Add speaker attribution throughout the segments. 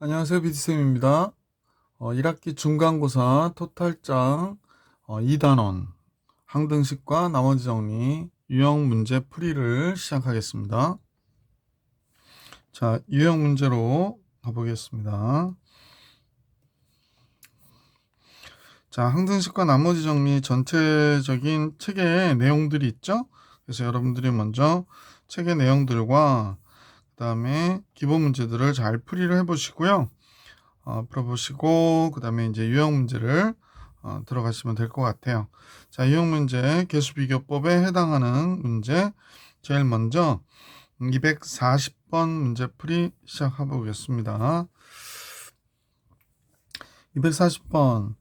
Speaker 1: 안녕하세요. 비디쌤입니다. 1학기 중간고사 토탈장 2단원 항등식과 나머지 정리 유형 문제 풀이를 시작하겠습니다. 자, 유형 문제로 가보겠습니다. 자, 항등식과 나머지 정리 전체적인 책의 내용들이 있죠? 그래서 여러분들이 먼저 책의 내용들과 그 다음에 기본 문제들을 잘 풀이를 해보시고요. 풀어보시고 그 다음에 이제 유형 문제를 들어가시면 될 것 같아요. 자, 유형 문제 개수비교법에 해당하는 문제 제일 먼저 240번 문제 풀이 시작해 보겠습니다. 240번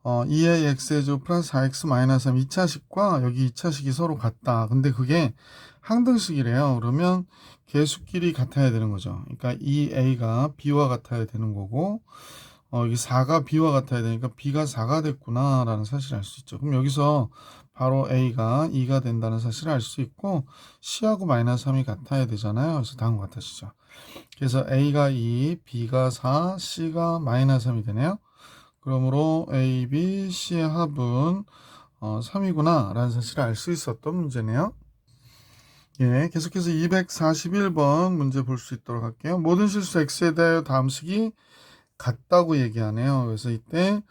Speaker 1: 2의 x제곱 플러스 4x 마이너스 3 2차식과 여기 2차식이 서로 같다. 근데 그게 항등식이래요. 그러면 개수끼리 같아야 되는 거죠. 그러니까 이 a가 b와 같아야 되는 거고 여기 4가 b와 같아야 되니까 b가 4가 됐구나 라는 사실을 알 수 있죠. 그럼 여기서 바로 a가 2가 된다는 사실을 알 수 있고 c하고 마이너스 3이 같아야 되잖아요. 그래서 다음과 같아지죠. 그래서 a가 2, b가 4, c가 마이너스 3이 되네요. 그러므로 A, B, C의 합은 3이구나 라는 사실을 알 수 있었던 문제네요. 예, 계속해서 241번 문제 볼 수 있도록 할게요. 모든 실수 X에 대하여 다음식이 같다고 얘기하네요. 그래서 이때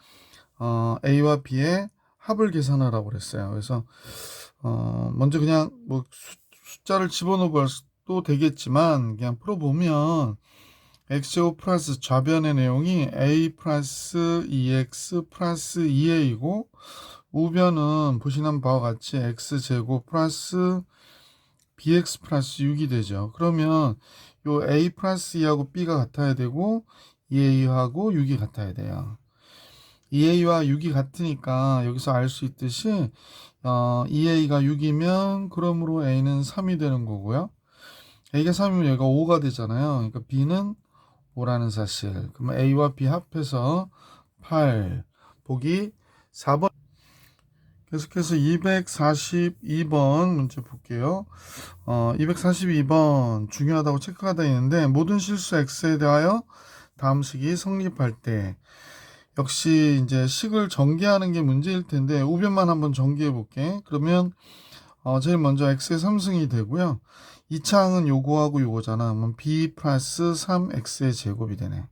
Speaker 1: A와 B의 합을 계산하라고 그랬어요. 그래서 먼저 그냥 뭐 숫자를 집어넣어도 되겠지만 그냥 풀어보면 x제곱 플러스 좌변의 내용이 a 플러스 2x 플러스 2a이고 우변은 보시는 바와 같이 x제곱 플러스 bx 플러스 6이 되죠. 그러면 요 a 플러스 2하고 b가 같아야 되고 2a하고 6이 같아야 돼요. 2a와 6이 같으니까 여기서 알 수 있듯이 2a가 6이면 그러므로 a는 3이 되는 거고요. a가 3이면 여기가 5가 되잖아요. 그러니까 b는 5라는 사실. 그러면 A와 B 합해서 8. 보기 4번. 계속해서 242번 문제 볼게요. 242번 중요하다고 체크가 되어 있는데 모든 실수 X에 대하여 다음 식이 성립할 때 역시 이제 식을 전개하는 게 문제일 텐데 우변만 한번 전개해 볼게. 그러면 제일 먼저 X의 3승이 되고요. 2차항은 요거하고 요거잖아. 그러면 B 플러스 3X의 제곱이 되네.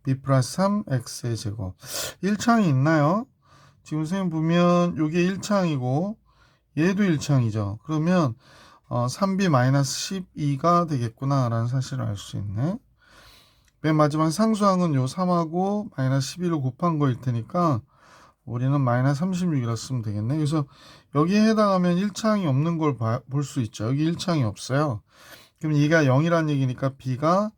Speaker 1: B 플러스 3X의 제곱. 1창이 있나요? 지금 선생님 보면 요게 1창이고 얘도 1창이죠. 그러면 3B 마이너스 12가 되겠구나 라는 사실을 알 수 있네. 맨 마지막 상수항은 요 3하고 마이너스 11을 곱한 거일 테니까 우리는 마이너스 36이라 쓰면 되겠네. 그래서 여기에 해당하면 1창이 없는 걸 볼 수 있죠. 여기 1창이 없어요. 그럼 얘가 0이라는 얘기니까 B가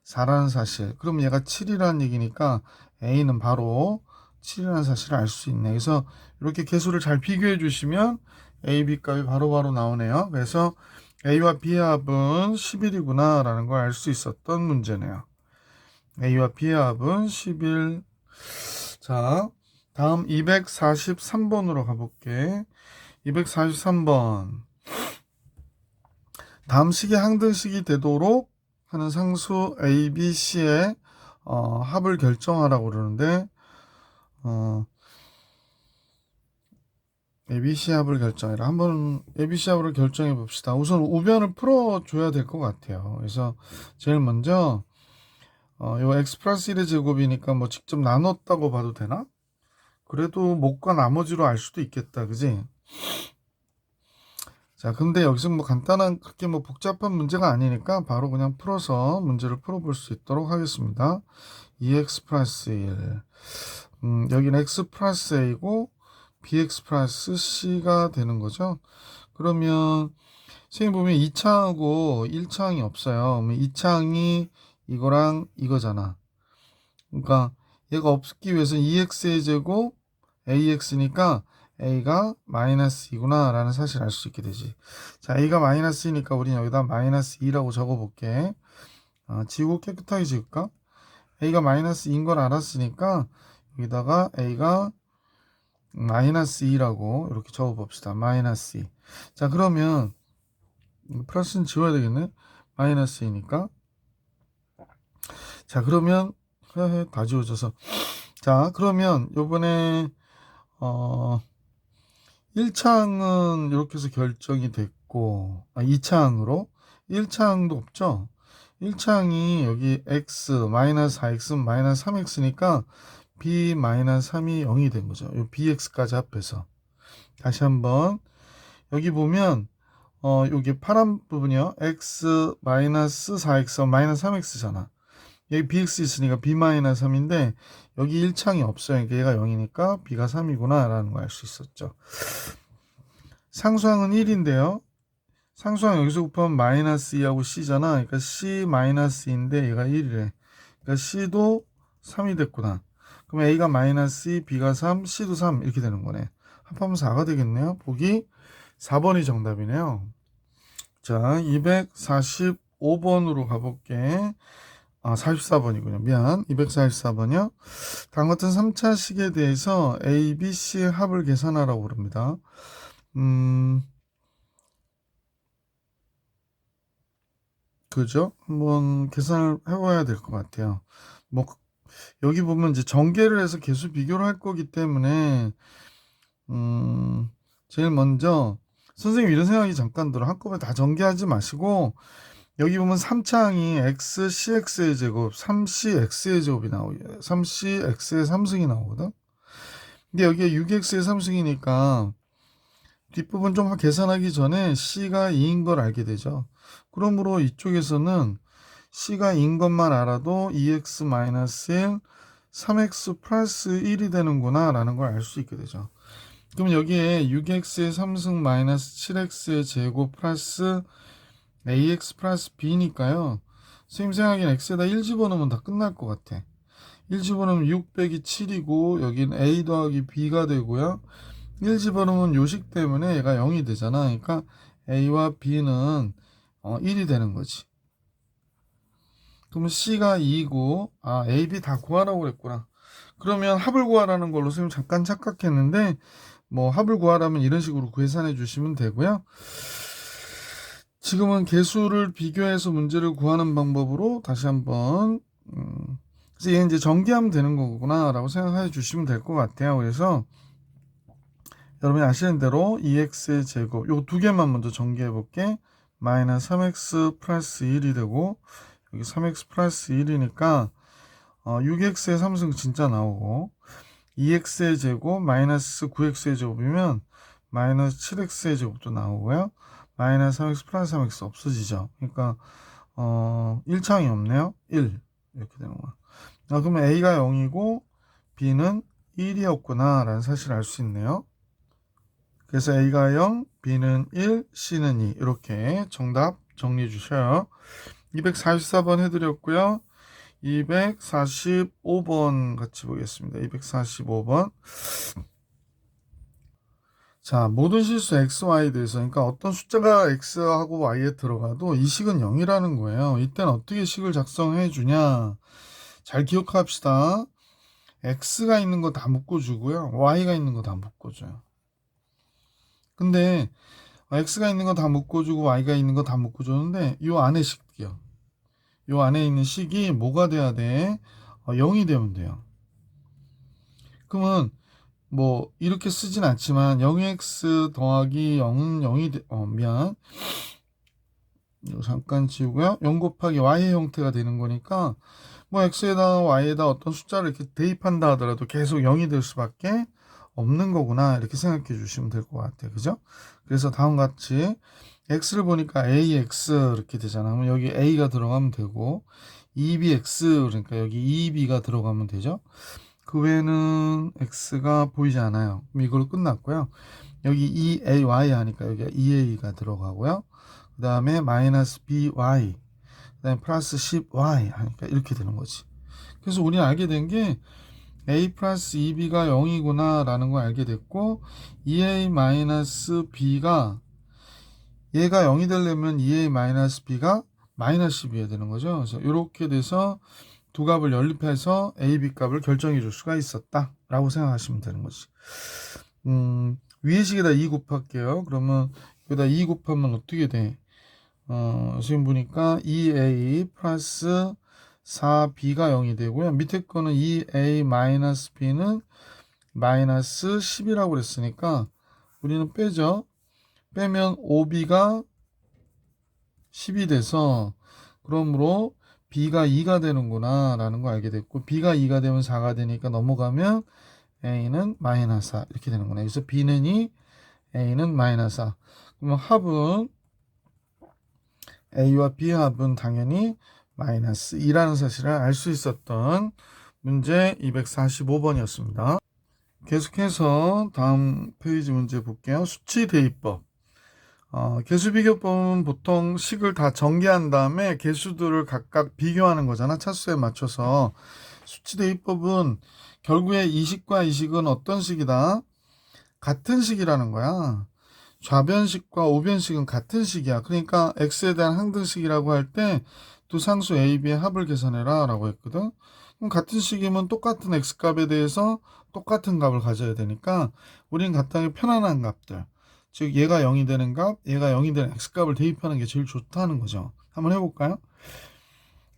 Speaker 1: 4라는 사실. 그럼 얘가 7이라는 얘기니까 A는 바로 7이라는 사실을 알 수 있네. 그래서 이렇게 개수를 잘 비교해 주시면 A, B 값이 바로바로 나오네요. 그래서 A와 B의 합은 11이구나 라는 걸 알 수 있었던 문제네요. A와 B의 합은 11. 자, 다음 243번으로 가볼게. 243번. 다음 식이 항등식이 되도록 하는 상수 A, B, C의 합을 결정하라고 그러는데 A, B, C 합을 결정해라. 한번 A, B, C 합을 결정해 봅시다. 우선 우변을 풀어줘야 될 것 같아요. 그래서 제일 먼저 요 X 플러스 1의 제곱이니까 뭐 직접 나눴다고 봐도 되나? 그래도 못과 나머지로 알 수도 있겠다. 그지? 자, 근데 여기서 뭐 간단한 그렇게 뭐 복잡한 문제가 아니니까 바로 그냥 풀어서 문제를 풀어볼 수 있도록 하겠습니다. 2x 플러스 1. 여기는 x 플러스 a고 bx 플러스 c가 되는 거죠. 그러면 선생님 보면 2창하고 1창이 없어요. 그러면 2창이 이거랑 이거잖아. 그러니까 얘가 없기 위해서는 2x의 제곱 ax니까 a가 마이너스 2구나 라는 사실을 알 수 있게 되지. 자, a가 마이너스이니까 우리는 여기다 마이너스 2라고 적어 볼게. 지우고 깨끗하게 지울까? a가 마이너스 2인 걸 알았으니까 여기다가 a가 마이너스 2라고 이렇게 적어 봅시다. 마이너스 2. 자, 그러면 플러스는 지워야 되겠네. 마이너스 2니까. 자, 그러면 다 지워져서. 자, 그러면 요번에 1차항은 이렇게 해서 결정이 됐고, 2차항으로 1차항도 없죠. 1차항이 여기 x 마이너스 4x 마이너스 3x니까 b 마이너스 3이 0이 된 거죠. 요 bx까지 합해서. 다시 한번 여기 보면 여기 파란 부분이요. x 마이너스 4x 마이너스 3x잖아. 여기 bx 있으니까 b 마이너스 3인데 여기 1창이 없어요. 그러니까 얘가 0이니까 b가 3이구나 라는 걸 알 수 있었죠. 상수항은 1인데요. 상수항 여기서 곱하면 마이너스 2하고 c잖아. 그러니까 c 마이너스 2인데 얘가 1이래. 그러니까 c도 3이 됐구나. 그럼 a가 마이너스 2, b가 3, c도 3 이렇게 되는 거네. 합하면 4가 되겠네요. 보기 4번이 정답이네요. 자, 245번으로 가볼게. 44번이군요. 미안. 244번이요. 다음 같은 3차식에 대해서 A, B, C의 합을 계산하라고 그럽니다. 그죠? 한번 계산을 해봐야 될 것 같아요. 뭐, 여기 보면 이제 전개를 해서 계수 비교를 할 거기 때문에, 제일 먼저, 선생님 이런 생각이 잠깐 들어. 한꺼번에 다 전개하지 마시고, 여기 보면 3차항이 x, cx의 제곱, 3cx의 제곱이 나오게 3cx의 3승이 나오거든. 근데 여기에 6x의 3승이니까 뒷부분 좀 계산하기 전에 c가 2인 걸 알게 되죠. 그러므로 이쪽에서는 c가 2인 것만 알아도 2x-1, 3x 플러스 1이 되는구나 라는 걸 알 수 있게 되죠. 그럼 여기에 6x의 3승 마이너스 7x의 제곱 플러스 ax 플러스 b니까요. 선생님 생각엔 x에다 1 집어넣으면 다 끝날 것 같아. 1 집어넣으면 6 빼기 7이고 여긴 a 더하기 b가 되고요. 1 집어넣으면 요식 때문에 얘가 0이 되잖아. 그러니까 a와 b는 1이 되는 거지. 그러면 c가 2고 a, b 다 구하라고 그랬구나. 그러면 합을 구하라는 걸로 선생님 잠깐 착각했는데 뭐 합을 구하라면 이런 식으로 계산해 주시면 되고요. 지금은 개수를 비교해서 문제를 구하는 방법으로 다시 한번 그래서 얘 이제 전개하면 되는 거구나 라고 생각해 주시면 될 것 같아요. 그래서 여러분이 아시는 대로 2x의 제곱 요 두 개만 먼저 전개해 볼게. 마이너스 3x 플러스 1이 되고 여기 3x 플러스 1이니까 6x의 3승 진짜 나오고 2x의 제곱 마이너스 9x의 제곱이면 마이너스 7x의 제곱도 나오고요. 마이너스 3x 플러스 3x 없어지죠. 그러니까 1창이 없네요. 1 이렇게 되는 거야. 그러면 a가 0이고 b는 1이었구나 라는 사실을 알 수 있네요. 그래서 a가 0, b는 1, c는 2 이렇게 정답 정리해 주셔요. 244번 해드렸고요. 245번 같이 보겠습니다. 245번. 자, 모든 실수 x, y에 대해서 그러니까 어떤 숫자가 x하고 y에 들어가도 이 식은 0이라는 거예요. 이때는 어떻게 식을 작성해 주냐. 잘 기억합시다. x가 있는 거 다 묶어주고요. y가 있는 거 다 묶어줘요. 근데 x가 있는 거 다 묶어주고 y가 있는 거 다 묶어줬는데 이 안에 식이요. 이 안에 있는 식이 뭐가 돼야 돼? 0이 되면 돼요. 그러면 뭐 이렇게 쓰진 않지만 0x 더하기 0은 0이 미안. 이거 잠깐 지우고요. 0 곱하기 y의 형태가 되는 거니까 뭐 x에다 y에다 어떤 숫자를 이렇게 대입한다 하더라도 계속 0이 될 수밖에 없는 거구나 이렇게 생각해 주시면 될 것 같아요. 그죠? 그래서 다음과 같이 x를 보니까 ax 이렇게 되잖아. 그럼 여기 a가 들어가면 되고 2bx 그러니까 여기 2b가 들어가면 되죠. 그 외에는 x가 보이지 않아요. 그럼 이걸로 끝났고요. 여기 2ay 하니까 여기 2a가 들어가고요. 그 다음에 마이너스 by 그 다음에 플러스 10y 하니까 이렇게 되는 거지. 그래서 우리는 알게 된 게 a 플러스 2b가 0이구나 라는 걸 알게 됐고 2a 마이너스 b가 얘가 0이 되려면 2a 마이너스 b가 마이너스 10이어야 되는 거죠. 그래서 이렇게 돼서 두 값을 연립해서 a, b 값을 결정해 줄 수가 있었다 라고 생각하시면 되는 거지. 위의 식에다 2 곱할게요. 그러면 여기다 2 곱하면 어떻게 돼? 지금 보니까 2a 플러스 4b가 0이 되고요. 밑에 거는 2a-b는 마이너스 10이라고 그랬으니까 우리는 빼죠. 빼면 5b가 10이 돼서 그러므로 b가 2가 되는구나 라는 거 알게 됐고, b가 2가 되면 4가 되니까 넘어가면 a는 마이너스 4 이렇게 되는구나. 그래서 b는 2, a는 마이너스 4. 그러면 합은 a와 b 합은 당연히 마이너스 2라는 사실을 알 수 있었던 문제 245번이었습니다. 계속해서 다음 페이지 문제 볼게요. 수치 대입법. 개수비교법은 보통 식을 다 전개한 다음에 개수들을 각각 비교하는 거잖아. 차수에 맞춰서. 수치 대입법은 결국에 이 식과 이 식은 어떤 식이다? 같은 식이라는 거야. 좌변식과 우변식은 같은 식이야. 그러니까 x에 대한 항등식이라고 할 때 두 상수 a, b의 합을 계산해라 라고 했거든. 그럼 같은 식이면 똑같은 x값에 대해서 똑같은 값을 가져야 되니까 우리는 갖다 편안한 값들, 즉 얘가 0이 되는 값, 얘가 0이 되는 x값을 대입하는 게 제일 좋다는 거죠. 한번 해볼까요?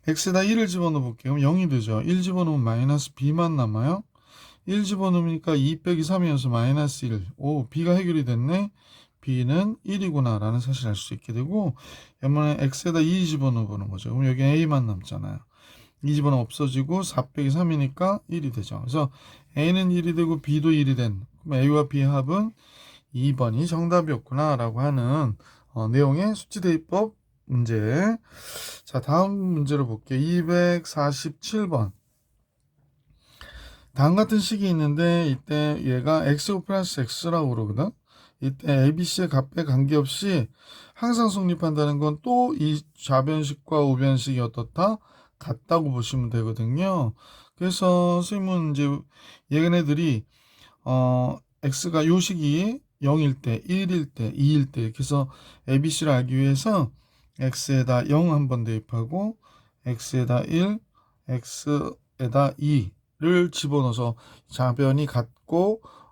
Speaker 1: x에다 1을 집어넣어 볼게요. 그럼 0이 되죠. 1 집어넣으면 마이너스 b만 남아요. 1 집어넣으니까 2 빼기 3이어서 마이너스 1. 오, b가 해결이 됐네. b는 1이구나 라는 사실을 알 수 있게 되고, 이번에 x에다 2 집어넣어 보는 거죠. 그럼 여기 a만 남잖아요. 2 집어넣으면 없어지고 4 빼기 3이니까 1이 되죠. 그래서 a는 1이 되고 b도 1이 된, 그럼 a와 b의 합은 2번이 정답이었구나 라고 하는 내용의 수치대입법 문제. 자, 다음 문제로 볼게요. 247번. 다음 같은 식이 있는데 이때 얘가 x 플러스 x라고 그러거든. 이때 ABC의 값에 관계없이 항상 성립한다는 건 또 이 좌변식과 우변식이 어떻다? 같다고 보시면 되거든요. 그래서 선생님은 이제 얘네들이 x가 요식이 0일 때, 1일 때, 2일 때 이렇게 해서 ABC를 알기 위해서 x에다 0 한번 대입하고 x에다 1, x에다 2를 집어넣어서 좌변이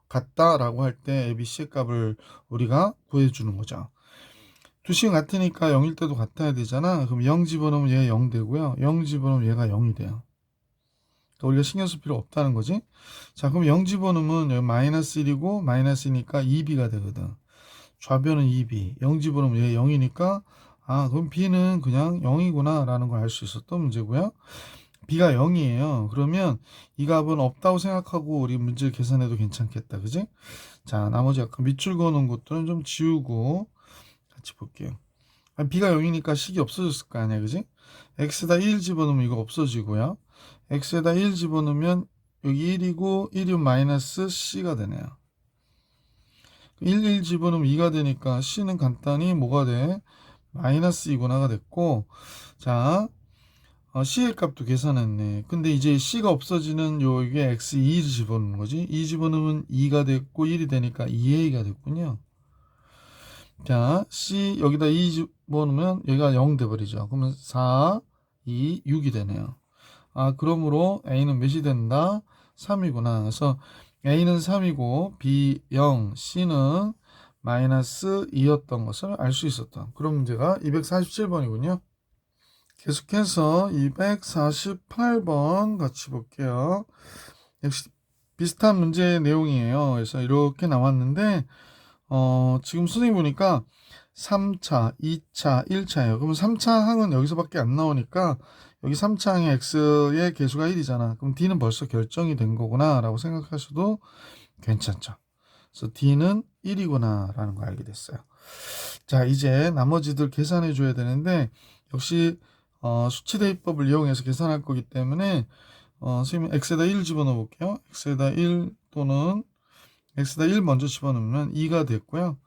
Speaker 1: 같다라고 할 때 ABC의 값을 우리가 구해주는 거죠. 두 식은 같으니까 0일 때도 같아야 되잖아. 그럼 0 집어넣으면 얘가 0 되고요. 0 집어넣으면 얘가 0이 돼요. 그러니까 우리가 신경 쓸 필요 없다는 거지. 자, 그럼 0 집어넣으면 여기 마이너스 1이고 마이너스니까 2b가 되거든. 좌변은 2b. 0 집어넣으면 얘 0이니까 그럼 b는 그냥 0이구나 라는 걸 알 수 있었던 문제고요. b가 0이에요. 그러면 이 값은 없다고 생각하고 우리 문제를 계산해도 괜찮겠다. 그지? 자, 나머지 아까 밑줄 그어놓은 것들은 좀 지우고 같이 볼게요. b가 0이니까 식이 없어졌을 거 아니야. 그지? x에다 1 집어넣으면 이거 없어지고요. x에다 1 집어넣으면 여기 1이고 1이면 마이너스 c가 되네요. 1 집어넣으면 2가 되니까 c는 간단히 뭐가 돼? 마이너스 2구나가 됐고, 자, c의 값도 계산했네. 근데 이제 c가 없어지는 여기에 x2를 집어넣는 거지. 2 집어넣으면 2가 됐고 1이 되니까 2a가 됐군요. 자, c 여기다 2 집어넣으면 여기가 0 돼버리죠. 그러면 4, 2, 6이 되네요. 그러므로 a는 몇이 된다? 3이구나. 그래서 a는 3이고 b 0, c는 마이너스 2였던 것을 알 수 있었던 그런 문제가 247번이군요. 계속해서 248번 같이 볼게요. 역시 비슷한 문제의 내용이에요. 그래서 이렇게 나왔는데 지금 선생님 보니까 3차, 2차, 1차예요. 그러면 3차 항은 여기서밖에 안 나오니까 여기 3차 항의 x의 개수가 1이잖아. 그럼 d는 벌써 결정이 된 거구나 라고 생각하셔도 괜찮죠. 그래서 d는 1이구나 라는 걸 알게 됐어요. 자, 이제 나머지들 계산해 줘야 되는데 역시 수치대입법을 이용해서 계산할 거기 때문에 선생님 x에다 1 집어넣어 볼게요. x에다 1 또는 x에다 1 먼저 집어넣으면 2가 됐고요.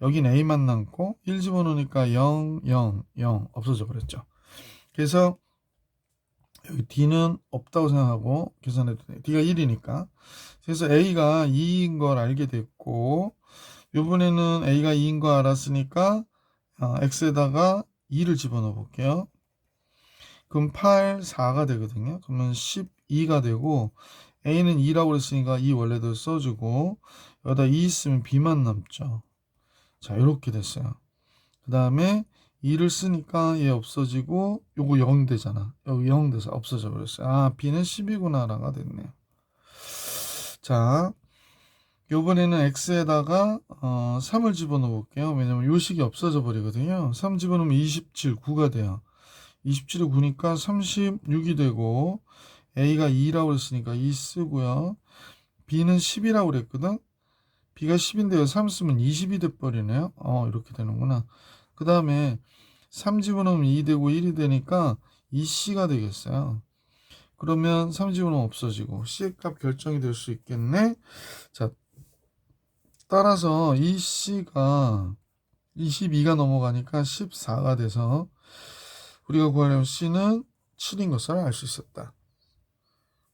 Speaker 1: 여긴 a만 남고 1 집어넣으니까 0, 0, 0 없어져 버렸죠. 그래서 여기 d는 없다고 생각하고 계산해도 돼요. d가 1이니까. 그래서 a가 2인 걸 알게 됐고 이번에는 a가 2인 거 알았으니까 x에다가 2를 집어넣어 볼게요. 그럼 8, 4가 되거든요. 그러면 12가 되고 a는 2라고 그랬으니까 2 원래대로 써주고 여기다 2 있으면 b만 남죠. 자, 이렇게 됐어요. 그 다음에 2를 쓰니까 얘 없어지고 요거 0 되잖아. 여기 0 돼서 없어져 버렸어요. 아, b는 10이구나 라가 됐네요. 자, 요번에는 x에다가 3을 집어넣어 볼게요. 왜냐면 요 식이 없어져 버리거든요. 3 집어넣으면 27, 9가 돼요. 27에 9니까 36이 되고 a가 2라고 그랬으니까 2 쓰고요. b는 10이라고 그랬거든. b가 10인데요. 3 쓰면 20이 돼버리네요. 이렇게 되는구나. 그 다음에 3 집어넣으면 2 되고 1이 되니까 2c가 되겠어요. 그러면 3 집어넣으면 없어지고 c의 값 결정이 될 수 있겠네. 자, 따라서 이 c가 22가 넘어가니까 14가 돼서 우리가 구하려면 c는 7인 것을 알 수 있었다.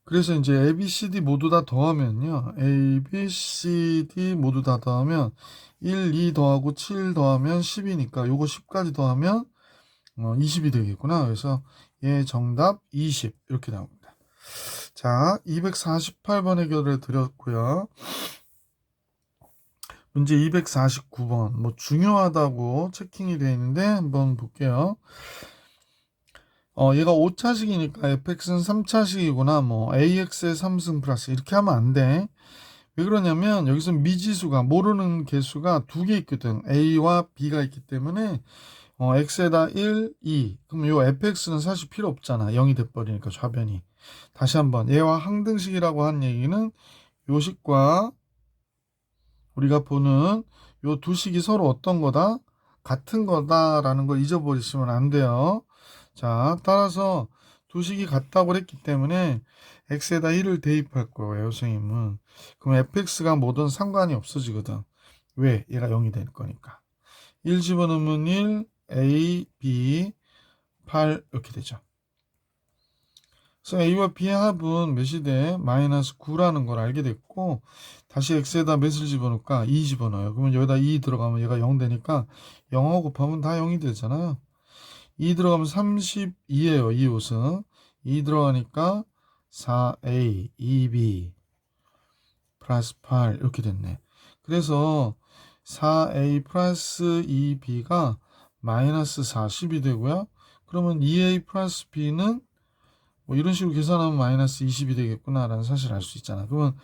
Speaker 1: 그래서 이제 A, B, C, D 모두 다 더하면요. A, B, C, D 모두 다 더하면 1, 2 더하고 7 더하면 10이니까 요거 10까지 더하면 20이 되겠구나. 그래서 얘 정답 20 이렇게 나옵니다. 자, 248번 해결을 드렸고요. 문제 249번 뭐 중요하다고 체킹이 되어 있는데 한번 볼게요. 얘가 5차식이니까 fx는 3차식이구나. 뭐 ax의 3승 플러스 이렇게 하면 안 돼. 왜 그러냐면 여기서 미지수가 모르는 개수가 두 개 있거든. a와 b가 있기 때문에 x에다 1, 2. 그럼 요 fx는 사실 필요 없잖아. 0이 돼버리니까 좌변이. 다시 한번 얘와 항등식이라고 한 얘기는 요 식과 우리가 보는 요 두 식이 서로 어떤 거다? 같은 거다라는 걸 잊어버리시면 안 돼요. 자, 따라서 두 식이 같다고 했기 때문에 x에다 1을 대입할 거예요, 선생님은. 그럼 fx가 뭐든 상관이 없어지거든. 왜? 얘가 0이 될 거니까. 1 집어넣으면 1, a, b, 8 이렇게 되죠. 그래서 a와 b의 합은 몇이 돼? 마이너스 9라는 걸 알게 됐고 다시 x에다 몇을 집어넣을까? 2 집어넣어요. 그러면 여기다 2 들어가면 얘가 0 되니까 0하고 곱하면 다 0이 되잖아요. 2 들어가면 32예요. 이 옷은 2 들어가니까 4a, 2b 플러스 8 이렇게 됐네. 그래서 4a 플러스 2b가 마이너스 40이 되고요. 그러면 2a 플러스 b는 뭐 이런 식으로 계산하면 마이너스 20이 되겠구나 라는 사실을 알 수 있잖아. 그러면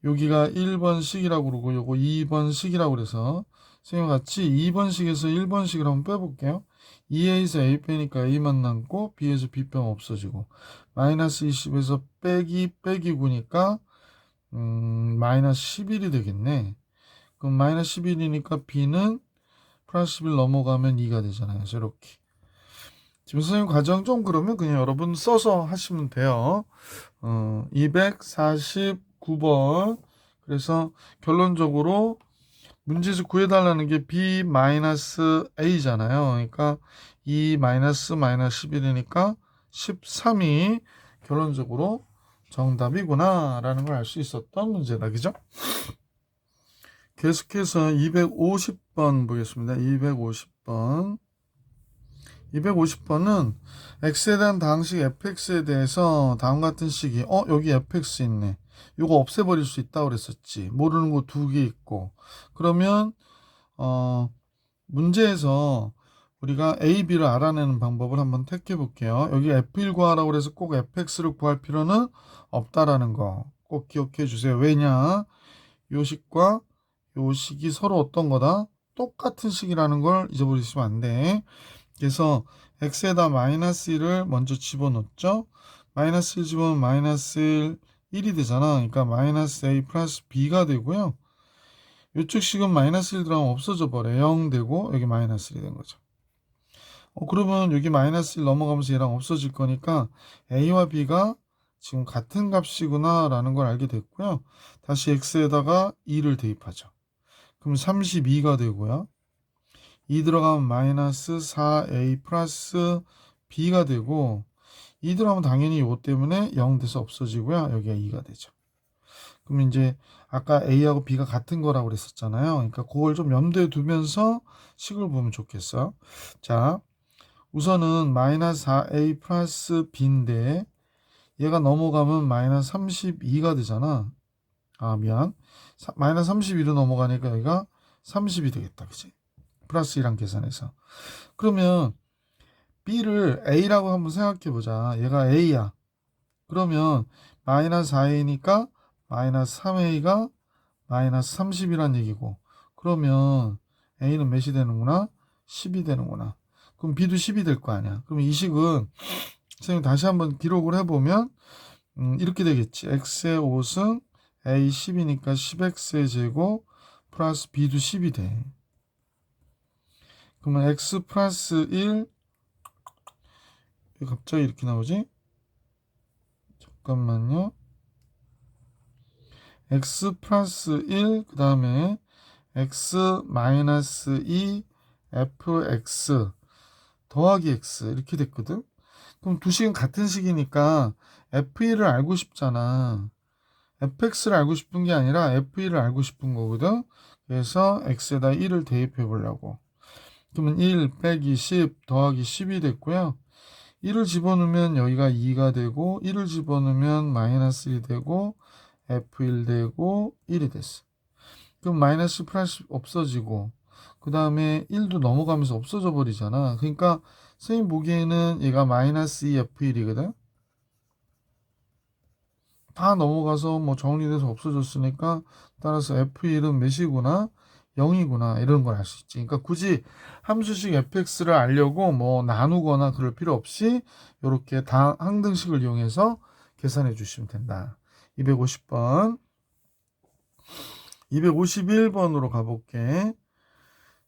Speaker 1: 여기가 1번식이라고 그러고 요거 2번식이라고 그래서 선생님 같이 2번식에서 1번식을 한번 빼볼게요. 2a에서 a 빼니까 a만 남고 b에서 b 빼면 없어지고 마이너스 20에서 빼기 9니까 마이너스 11이 되겠네. 그럼 마이너스 11이니까 b는 플러스 11 넘어가면 2가 되잖아요. 그래서 이렇게 지금 선생님 과정 좀 그러면 그냥 여러분 써서 하시면 돼요. 249번. 그래서 결론적으로 문제에서 구해달라는 게 b-a잖아요. 그러니까 2 마이너스 11이니까 13이 결론적으로 정답이구나 라는 걸 알 수 있었던 문제다. 그죠? 계속해서 250번 보겠습니다. 250번. 250번은 x에 대한 다항식 fx에 대해서 다음과 같은 식이 여기 fx 있네. 이거 없애버릴 수 있다고 그랬었지. 모르는 거 두 개 있고. 그러면 문제에서 우리가 a, b를 알아내는 방법을 한번 택해 볼게요. 여기 f1 구하라고 그래서 꼭 fx를 구할 필요는 없다라는 거 꼭 기억해 주세요. 왜냐? 요 식과 요 식이 서로 어떤 거다? 똑같은 식이라는 걸 잊어버리시면 안 돼. 그래서 x에다 마이너스 1을 먼저 집어넣죠. 마이너스 1 집어넣으면 마이너스 1이 되잖아. 그러니까 마이너스 a 플러스 b가 되고요. 이쪽 식은 마이너스 1 들어가면 없어져 버려. 0 되고 여기 마이너스 1이 된 거죠. 그러면 여기 마이너스 1 넘어가면서 얘랑 없어질 거니까 a와 b가 지금 같은 값이구나 라는 걸 알게 됐고요. 다시 x에다가 2를 대입하죠. 그럼 32가 되고요. 2 들어가면 마이너스 4a 플러스 b가 되고 2 들어가면 당연히 이거 때문에 0 돼서 없어지고요. 여기가 2가 되죠. 그럼 이제 아까 a하고 b가 같은 거라고 그랬었잖아요. 그러니까 그걸 좀 염두에 두면서 식을 보면 좋겠어. 자, 우선은 마이너스 4a 플러스 b인데 얘가 넘어가면 마이너스 32가 되잖아. 미안. 마이너스 32로 넘어가니까 여기가 30이 되겠다. 그치? 플러스 1랑 계산해서. 그러면 B를 A라고 한번 생각해 보자. 얘가 A야. 그러면 마이너스 4A니까 마이너스 3A가 마이너스 30이란 얘기고, 그러면 A는 몇이 되는구나? 10이 되는구나. 그럼 B도 10이 될 거 아니야. 그럼 이 식은 선생님 다시 한번 기록을 해보면 이렇게 되겠지. X의 5승 A 10이니까 10X의 제곱 플러스 B도 10이 돼. 그러면 X 플러스 1, 왜 갑자기 이렇게 나오지? 잠깐만요. X 플러스 1, 그 다음에 X 마이너스 2 fx 더하기 x 이렇게 됐거든. 그럼 두 식은 같은 식이니까 f1을 알고 싶잖아. fx를 알고 싶은 게 아니라 f1을 알고 싶은 거거든. 그래서 x에다 1을 대입해 보려고. 그러면 1 빼기 10 더하기 10이 됐고요. 1을 집어넣으면 여기가 2가 되고, 1을 집어넣으면 마이너스 1이 되고, f1 되고 1이 됐어. 그럼 마이너스 플러스 없어지고, 그 다음에 1도 넘어가면서 없어져 버리잖아. 그러니까 선생님 보기에는 얘가 마이너스 2f1이거든. 다 넘어가서 뭐 정리돼서 없어졌으니까, 따라서 f1은 몇이구나? 0이구나. 이런 걸 알 수 있지. 그러니까 굳이 함수식 fx를 알려고 뭐 나누거나 그럴 필요 없이 이렇게 항등식을 이용해서 계산해 주시면 된다. 250번. 251번으로 가볼게.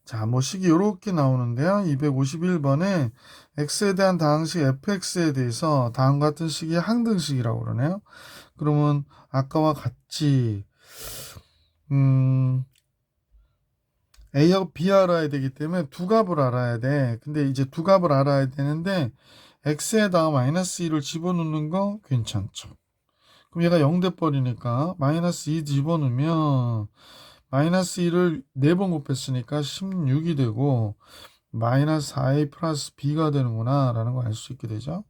Speaker 1: 자, 뭐 식이 이렇게 나오는데요. 251번에 x에 대한 다항식 fx에 대해서 다음과 같은 식이 항등식이라고 그러네요. 그러면 아까와 같이 A하고 B 알아야 되기 때문에 두 값을 알아야 돼. 근데 이제 두 값을 알아야 되는데 x에다가 마이너스 2를 집어넣는 거 괜찮죠. 그럼 얘가 0 돼버리니까 마이너스 2 집어넣으면 마이너스 2를 4번 곱했으니까 16이 되고 마이너스 4a 플러스 b가 되는구나 라는 걸 알 수 있게 되죠.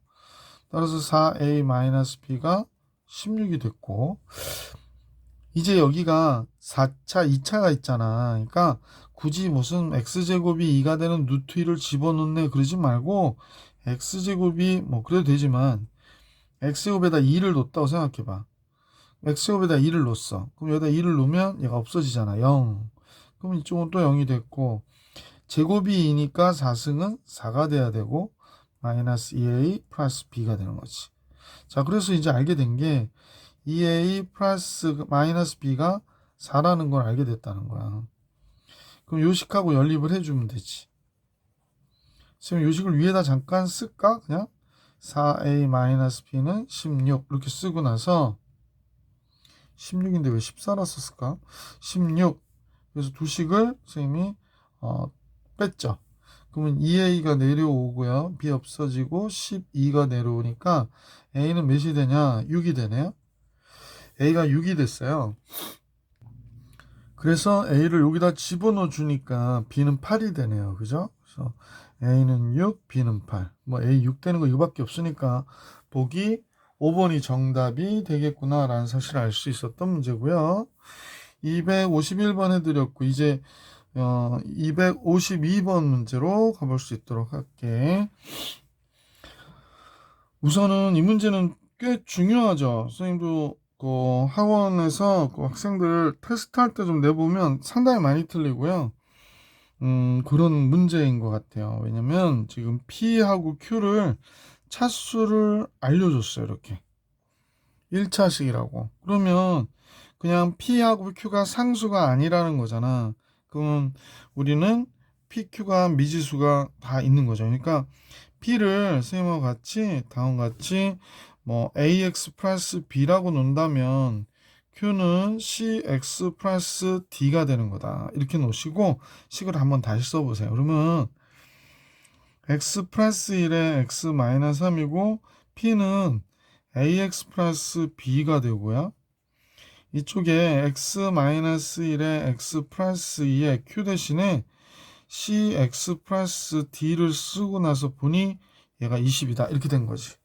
Speaker 1: 따라서 4a 마이너스 b가 16이 됐고, 이제 여기가 4차, 2차가 있잖아. 그러니까 굳이 무슨 x제곱이 2가 되는 루트 2를 집어넣네 그러지 말고 x제곱이 뭐 그래도 되지만 x제곱에다 2를 놓았다고 생각해봐. x제곱에다 2를 놓았어. 그럼 여기다 2를 놓으면 얘가 없어지잖아. 0. 그럼 이쪽은 또 0이 됐고, 제곱이 2니까 4승은 4가 돼야 되고 마이너스 2a 플러스 b가 되는 거지. 자, 그래서 이제 알게 된 게 2a 플러스 마이너스 b가 4라는 걸 알게 됐다는 거야. 그럼 요식하고 연립을 해주면 되지. 지금 요식을 위에다 잠깐 쓸까? 그냥 4a 마이너스 b는 16 이렇게 쓰고 나서 16인데 왜 14라 썼을까? 16. 그래서 두 식을 선생님이 뺐죠. 그러면 2a가 내려오고요. b 없어지고 12가 내려오니까 a는 몇이 되냐? 6이 되네요. a가 6이 됐어요. 그래서 a를 여기다 집어넣어 주니까 b는 8이 되네요. 그죠? 그래서 a는 6, b는 8. 뭐 a 6 되는 거 이거밖에 없으니까 보기 5번이 정답이 되겠구나 라는 사실을 알 수 있었던 문제고요. 251번 해드렸고, 이제 252번 문제로 가볼 수 있도록 할게. 우선은 이 문제는 꽤 중요하죠. 선생님도 그 학원에서 그 학생들 테스트 할 때 좀 내보면 상당히 많이 틀리고요. 그런 문제인 것 같아요. 왜냐면 지금 P하고 Q를 차수를 알려줬어요. 이렇게 1차식이라고. 그러면 그냥 P하고 Q가 상수가 아니라는 거잖아. 그러면 우리는 PQ가 미지수가 다 있는 거죠. 그러니까 P를 선생님과 같이 다음과 같이 뭐 AX 플러스 B라고 놓는다면 Q는 CX 플러스 D가 되는 거다. 이렇게 놓으시고 식을 한번 다시 써보세요. 그러면 X 플러스 1에 X 마이너스 3이고 P는 AX 플러스 B가 되고요. 이쪽에 X 마이너스 1에 X 플러스 2에 Q 대신에 CX 플러스 D를 쓰고 나서 보니 얘가 20이다. 이렇게 된 거지.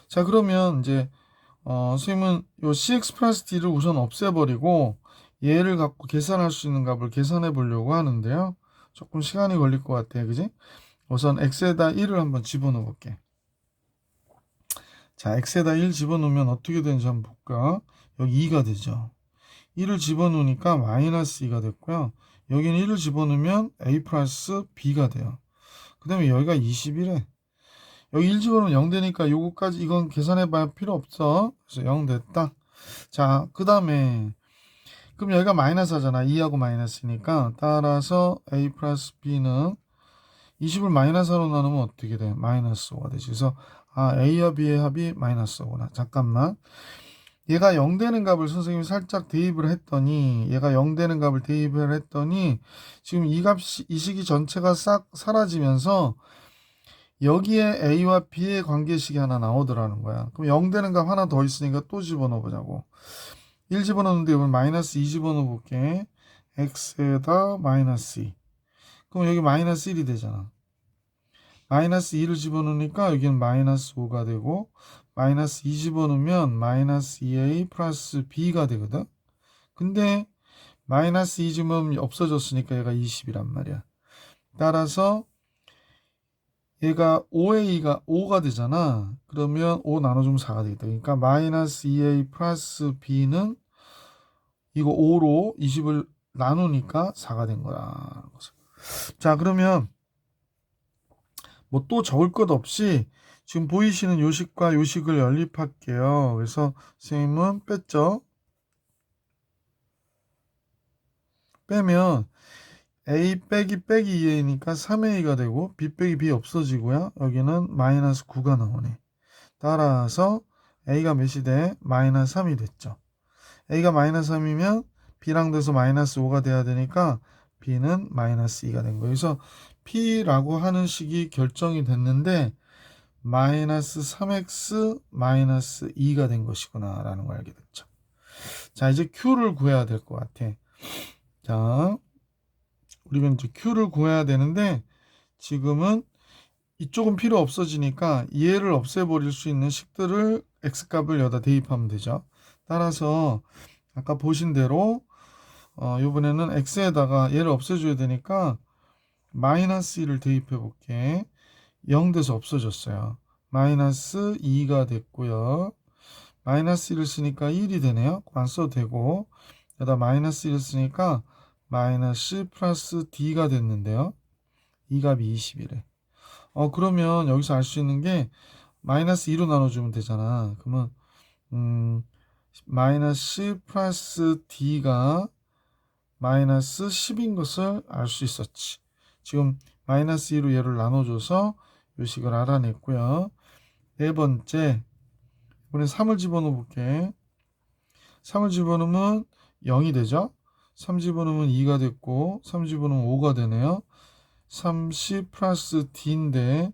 Speaker 1: 자, 그러면 이제 선생님은 요 CX 플러스 D를 우선 없애버리고 얘를 갖고 계산할 수 있는 값을 계산해 보려고 하는데요. 조금 시간이 걸릴 것 같아. 그지? 우선 x에다 1을 한번 집어넣어 볼게. 자, x에다 1 집어넣으면 어떻게 되는지 한번 볼까? 여기 2가 되죠. 1을 집어넣으니까 마이너스 2가 됐고요. 여기는 1을 집어넣으면 a 플러스 b가 돼요. 그 다음에 여기가 21에 여기 1 집어넣으면 0 되니까 요거까지 이건 계산해봐야 필요 없어. 그래서 0 됐다. 자, 그 다음에 그럼 여기가 마이너스 하잖아. 2하고 마이너스니까 따라서 a 플러스 b는 20을 마이너스로 나누면 어떻게 돼? 마이너스 5가 되지. 그래서 a와 b의 합이 마이너스 5구나. 잠깐만. 얘가 0 되는 값을 선생님이 살짝 대입을 했더니 얘가 0 되는 값을 대입을 했더니 지금 이 값이 이 식이 전체가 싹 사라지면서 여기에 a와 b의 관계식이 하나 나오더라는 거야. 그럼 0 되는 값 하나 더 있으니까 또 집어넣어 보자고. 1 집어넣는데 이번 마이너스 2 집어넣어 볼게. x에다 마이너스 2. 그럼 여기 마이너스 1이 되잖아. 마이너스 2를 집어넣으니까 여기는 마이너스 5가 되고 마이너스 2 집어넣으면 마이너스 2a 플러스 b가 되거든. 근데 마이너스 2 집으면 없어졌으니까 얘가 20이란 말이야. 따라서 얘가 5a가 5가 되잖아. 그러면 5 나눠주면 4가 되겠다. 그러니까 마이너스 2a 플러스 b는 이거 5로 20을 나누니까 4가 된 거야. 자, 그러면 뭐 또 적을 것 없이 지금 보이시는 요식과 요식을 연립할게요. 그래서 선생님은 뺐죠. 빼면 a 빼기 2a니까 3a가 되고 b 빼기 b 없어지고요. 여기는 마이너스 9가 나오네. 따라서 a가 몇이 돼? 마이너스 3이 됐죠. a가 마이너스 3이면 b랑 돼서 마이너스 5가 돼야 되니까 b는 마이너스 2가 된 거예요. 그래서 p라고 하는 식이 결정이 됐는데 마이너스 3x 마이너스 2가 된 것이구나 라는 걸 알게 됐죠. 자, 이제 q를 구해야 될 것 같아. 자, 우리가 이제 q를 구해야 되는데 지금은 이쪽은 필요 없어지니까 얘를 없애버릴 수 있는 식들을 x값을 여기다 대입하면 되죠. 따라서 아까 보신 대로 이번에는 x에다가 얘를 없애줘야 되니까 마이너스 1을 대입해 볼게. 0 돼서 없어졌어요. 마이너스 2가 됐고요. 마이너스 1을 쓰니까 1이 되네요. 안 써도 되고 여기다 마이너스 1을 쓰니까 마이너스 플러스 d가 됐는데요. 이 값이 21에. 그러면 여기서 알 수 있는 게 마이너스 2로 나눠주면 되잖아. 그러면 마이너스 플러스 d가 마이너스 10인 것을 알 수 있었지. 지금 마이너스 2로 얘를 나눠줘서 요식을 알아냈고요. 네 번째, 이번에 3을 집어넣어 볼게. 3을 집어넣으면 0이 되죠. 3 집어넣으면 2가 됐고 3 집어넣으면 5가 되네요. 30 플러스 d인데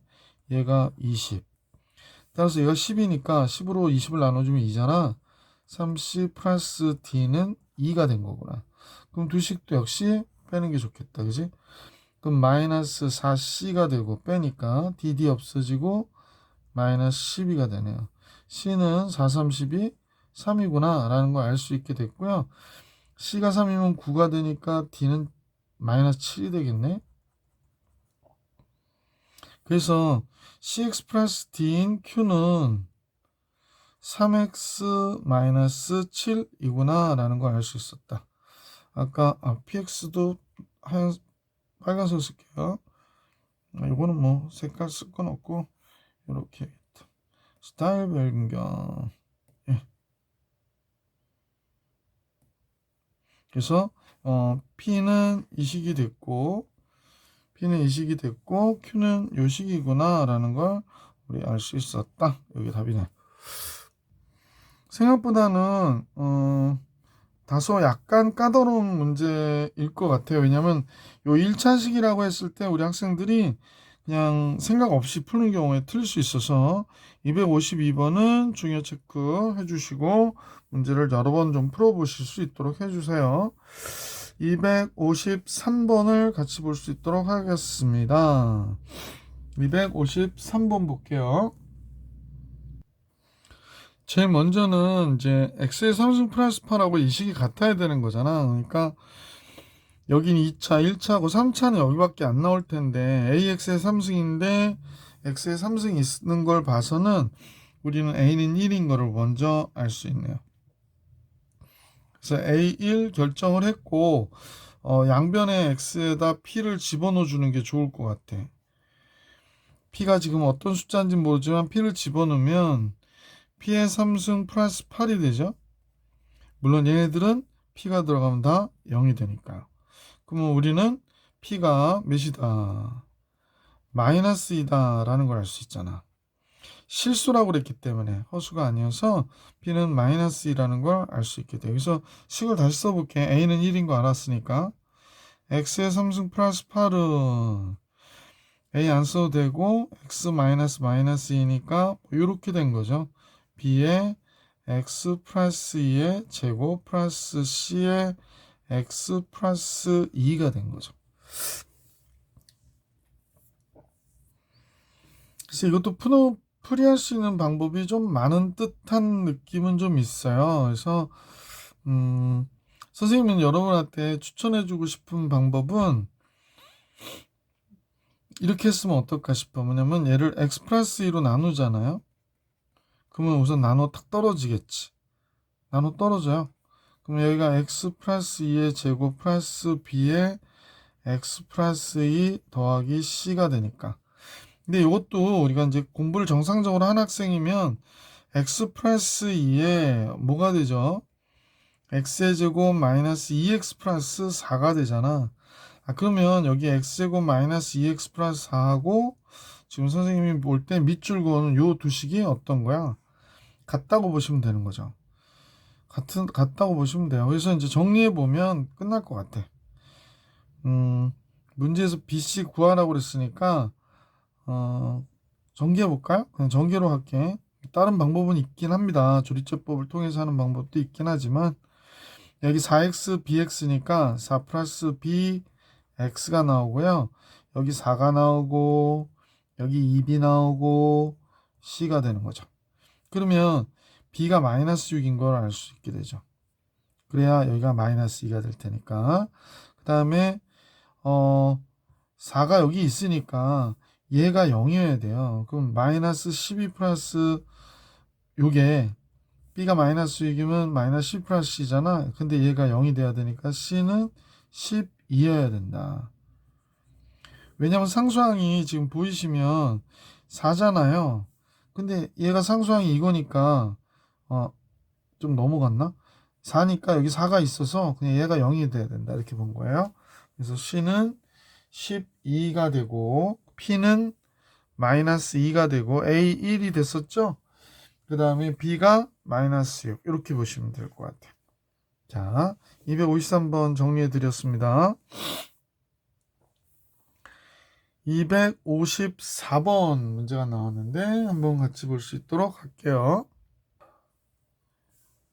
Speaker 1: 얘가 20. 따라서 얘가 10이니까 10으로 20을 나눠주면 2잖아. 30 플러스 d는 2가 된 거구나. 그럼 두 식도 역시 빼는 게 좋겠다. 그지? 그럼 마이너스 4c가 되고 빼니까 dd 없어지고 마이너스 12가 되네요. c는 4, 30이 3이구나 라는 걸 알 수 있게 됐고요. c가 3이면 9가 되니까 d는 마이너스 7이 되겠네. 그래서 cx 플러스 d인 q는 3x 마이너스 7이구나 라는 걸 알 수 있었다. 아까 px도 빨간색 쓸게요. 이거는 뭐 색깔 쓸 건 없고 이렇게 해야겠다. 스타일 변경. 예. 그래서 p는 이 식이 됐고 p는 이 식이 됐고 q는 요 식이구나 라는 걸 우리 알 수 있었다. 여기 답이네. 생각보다는 다소 약간 까다로운 문제일 것 같아요. 왜냐하면 요 1차식이라고 했을 때 우리 학생들이 그냥 생각 없이 푸는 경우에 틀릴 수 있어서 252번은 중요 체크 해주시고 문제를 여러 번 좀 풀어보실 수 있도록 해주세요. 253번을 같이 볼 수 있도록 하겠습니다. 253번 볼게요. 제일 먼저는 이제 x의 3승 플러스 8하고 이 식이 같아야 되는 거잖아. 그러니까 여기는 2차, 1차하고 3차는 여기밖에 안 나올 텐데 AX의 3승인데 X의 3승이 있는 걸 봐서는 우리는 A는 1인 거를 먼저 알 수 있네요. 그래서 A1 결정을 했고 양변에 X에다 P를 집어넣어 주는 게 좋을 것 같아. P가 지금 어떤 숫자인지 모르지만 P를 집어넣으면 P의 3승 플러스 8이 되죠. 물론 얘네들은 P가 들어가면 다 0이 되니까요. 그러면 우리는 P가 몇이다? 마이너스이다 라는 걸 알 수 있잖아. 실수라고 그랬기 때문에 허수가 아니어서 P는 마이너스이라는 걸 알 수 있게 돼요. 그래서 식을 다시 써볼게. A는 1인 거 알았으니까 X의 3승 플러스 8은 A 안 써도 되고 X 마이너스 마이너스이니까 이렇게 된 거죠. B의 X 플러스 2의 제곱 플러스 C의 X 플러스 2가 된 거죠. 그래서 이것도 풀이할 수 있는 방법이 좀 많은 듯한 느낌은 좀 있어요. 그래서 선생님은 여러분한테 추천해주고 싶은 방법은 이렇게 했으면 어떨까 싶어. 뭐냐면 얘를 x 플러스 2로 나누잖아요. 그러면 우선 나눠 탁 떨어지겠지. 나눠 떨어져요. 그럼 여기가 x 플러스 2의 제곱 플러스 b의 x 플러스 2 더하기 c가 되니까. 근데 이것도 우리가 이제 공부를 정상적으로 한 학생이면 x 플러스 2에 뭐가 되죠? x의 제곱 마이너스 2x 플러스 4가 되잖아. 그러면 여기 x제곱 마이너스 2x 플러스 4하고 지금 선생님이 볼 때 밑줄 그어는 요 두 식이 어떤 거야? 같다고 보시면 되는 거죠. 같다고 보시면 돼요. 그래서 이제 정리해 보면 끝날 것 같아. 문제에서 bc 구하라고 그랬으니까 전개해 볼까요? 그냥 전개로 할게. 다른 방법은 있긴 합니다. 조리제법을 통해서 하는 방법도 있긴 하지만 여기 4x bx니까 4 플러스 b x가 나오고요. 여기 4가 나오고 여기 2b 나오고 c가 되는 거죠. 그러면 b가 마이너스 6인 걸 알 수 있게 되죠. 그래야 여기가 마이너스 2가 될 테니까. 그 다음에 4가 여기 있으니까 얘가 0이어야 돼요. 그럼 마이너스 12 플러스 요게 b가 마이너스 6이면 마이너스 10 플러스 c잖아. 근데 얘가 0이 돼야 되니까 c는 12여야 된다. 왜냐면 상수항이 지금 보이시면 4잖아요. 근데 얘가 상수항이 이거니까 좀 넘어갔나? 4니까 여기 4가 있어서 그냥 얘가 0이 돼야 된다. 이렇게 본 거예요. 그래서 C는 12가 되고 P는 마이너스 2가 되고 A 1이 됐었죠? 그 다음에 B가 마이너스 6 이렇게 보시면 될 것 같아요. 자, 253번 정리해 드렸습니다. 254번 문제가 나왔는데 한번 같이 볼 수 있도록 할게요.